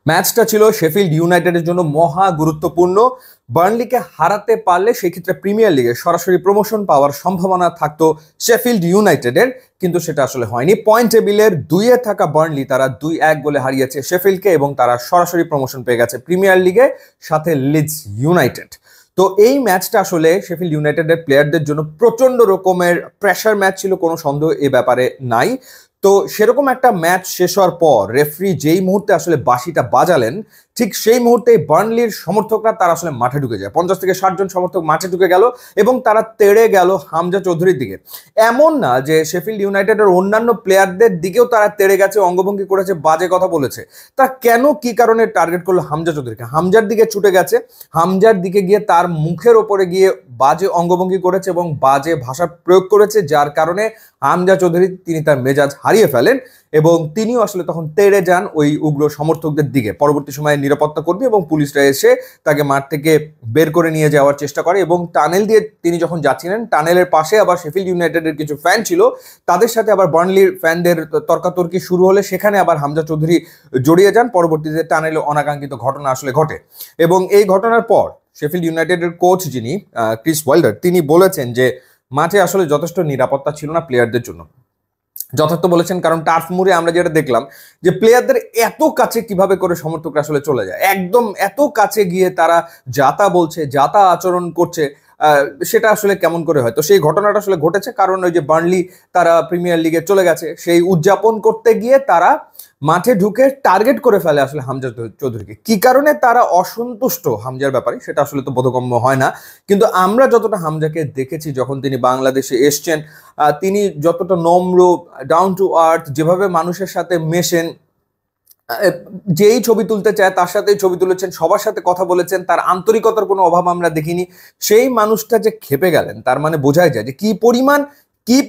ম্যাচটা ছিল শেফিল্ড ইউনাইটেডের জন্য মহা গুরুত্বপূর্ণ। বার্নলিকে হারাতে পারলে সেই ক্ষেত্রে প্রিমিয়ার লিগে সরাসরি প্রমোশন পাওয়ার সম্ভাবনা থাকতো শেফিল্ড ইউনাইটেডের, কিন্তু সেটা আসলে হয়নি। পয়েন্ট টেবিলের 2-এ থাকা বার্নলি তারা 2-1 গোলে হারিয়েছে শেফিল্ডকে এবং তারা সরাসরি প্রমোশন পেয়ে গেছে প্রিমিয়ার লিগে, সাথে লিডস ইউনাইটেড। তো এই ম্যাচটা আসলে শেফিল্ড ইউনাইটেডের প্লেয়ারদের জন্য প্রচন্ড রকমের প্রেশার ম্যাচ ছিল, কোনো সন্দেহ এ ব্যাপারে নাই। তো সেরকম একটা ম্যাচ শেষ হওয়ার পর রেফারি যেই মুহূর্তে আসলে বাঁশিটা বাজালেন, ঠিক সেই মুহূর্তে বার্নলির সমর্থকরা তারা আসলে মাঠে ঢুকে যায়। 50 থেকে 60 জন সমর্থক মাঠে ঢুকে গেল এবং তারা তেড়ে গেল হামজা চৌধুরীর দিকে। এমন না যে শেফিল্ড ইউনাইটেডের অন্যান্য প্লেয়ারদের দিকেও তারা তেড়ে গেছে, অঙ্গভঙ্গি করেছে, বাজে কথা বলেছে। তা কেন, কি কারণে টার্গেট করলো হামজা চৌধুরীকে? হামজার দিকে ছুটে গেছে, হামজার দিকে গিয়ে তার মুখের ওপরে গিয়ে বাজে অঙ্গভঙ্গি করেছে এবং বাজে ভাষা প্রয়োগ করেছে, যার কারণে হামজা চৌধুরী তিনি তার মেজাজ হারিয়ে ফেলেন এবং তিনিও আসলে তখন তেড়ে যান ওই উগ্র সমর্থকদের দিকে। পরবর্তী সময়ে নিরাপত্তা কর্মী এবং পুলিশরা এসে তাকে মাঠ থেকে বের করে নিয়ে যাওয়ার চেষ্টা করে এবং টানেল দিয়ে তিনি যখন যাচ্ছিলেন, টানেলের পাশে আবার শেফিল্ড ইউনাইটেডের কিছু ফ্যান ছিল, তাদের সাথে আবার বার্নলির ফ্যানদের তর্কাতর্কি শুরু হলে সেখানে আবার হামজা চৌধুরী জড়িয়ে যান। পরবর্তীতে টানেলে অনাকাঙ্ক্ষিত ঘটনা আসলে ঘটে এবং এই ঘটনার পর শেফিল্ড ইউনাইটেডের কোচ যিনি ক্রিস ওয়াইল্ডার, তিনি বলেছেন যে মাঠে আসলে যথেষ্ট নিরাপত্তা ছিল না প্লেয়ারদের জন্য। যথার্থ বলেছেন, কারণ টার্ফ মুরে আমরা যেটা দেখলাম যে প্লেয়ারদের এত কাছে কিভাবে করে সমর্থকরা আসলে চলে যায়, একদম এত কাছে গিয়ে তারা যাতা বলছে, যাতা আচরণ করছে, সেটা আসলে কেমন করে হয়? তো সেই ঘটনাটা আসলে ঘটেছে কারণ ওই যে বার্নলি তারা প্রিমিয়ার লিগে চলে গেছে, সেই উদযাপন করতে গিয়ে তারা মাঠে ঢুকে টার্গেট করে ফেলে আসলে হামজা চৌধুরীকে। কি কারণে তারা অসন্তুষ্ট হামজার ব্যাপারে সেটা আসলে তো বোধগম্য হয় না, কিন্তু আমরা যতটা হামজাকে দেখেছি যখন তিনি বাংলাদেশে এসছেন, তিনি যতটা নম্র, ডাউন টু আর্থ, যেভাবে মানুষের সাথে মেশেন, যেই ছবি তুলতে চায় তার সাথেই ছবি তুলেছেন, সবার সাথে কথা বলেছেন, তার আন্তরিকতার কোনো অভাব আমরা দেখিনি। সেই মানুষটা যে ক্ষেপে গেলেন, তার মানে বোঝাই যায় যে কি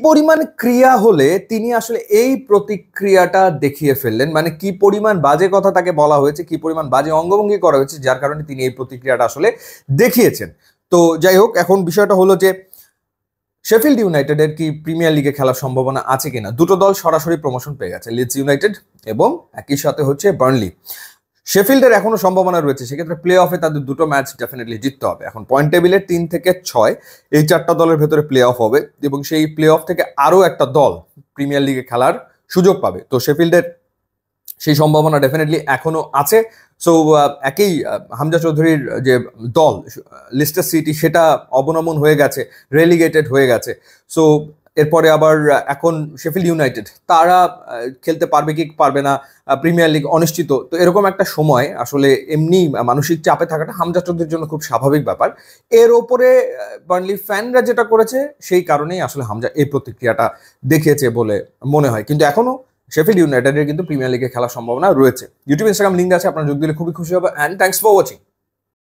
পরিমাণ ক্রিয়া হলে তিনি আসলে এই প্রতিক্রিয়াটা দেখিয়ে ফেললেন, মানে কি পরিমাণ বাজে কথা তাকে বলা হয়েছে, কি পরিমাণ বাজে অঙ্গভঙ্গি করা হয়েছে, যার কারণে তিনি এই প্রতিক্রিয়াটা আসলে দেখিয়েছেন। তো যাই হোক, এখন বিষয়টা হলো যে শেফিল্ড ইউনাইটেডের কি প্রিমিয়ার লিগে খেলার সম্ভাবনা আছে কিনা? দুটো দল সরাসরি প্রমোশন পেয়ে গেছে, লিডস ইউনাইটেড এবং একই সাথে হচ্ছে বার্নলি। শেফিল্ডের এখনো সম্ভাবনা রয়েছে, সেক্ষেত্রে প্লে অফে তাদের দুটো ম্যাচ ডেফিনেটলি জিততে হবে। এখন পয়েন্ট টেবিলে 3 থেকে 6 এই 4টা দলের ভেতরে প্লে অফ হবে এবং সেই প্লে অফ থেকে আরও একটা দল প্রিমিয়ার লিগে খেলার সুযোগ পাবে। তো শেফিল্ডের সেই সম্ভাবনা ডেফিনেটলি এখনো আছে। সো একই হামজা চৌধুরীর যে দল লিস্টার সিটি, সেটা অবনমন হয়ে গেছে, রেলিগেটেড হয়ে গেছে। সো এরপরে আবার এখন শেফিল্ড ইউনাইটেড, তারা খেলতে পারবে কি পারবে না, প্রিমিয়ার লিগ অনিশ্চিত। তো এরকম একটা সময় আসলে এমনি মানসিক চাপে থাকাটা হামজা চৌধুরীর জন্য খুব স্বাভাবিক ব্যাপার। এর ওপরে বার্নলি ফ্যানরা যেটা করেছে সেই কারণেই আসলে হামজা এই প্রতিক্রিয়াটা দেখিয়েছে বলে মনে হয়। কিন্তু এখনো শেফিল্ড ইউনাইটেডের কিন্তু প্রিমিয়ার লিগে খেলার সম্ভাবনা রয়েছে। ইউটিউব, ইনস্টাগ্রাম লিঙ্ক আছে, আপনারা যোগ দিলে খুবই খুশি হবে। And thanks for watching.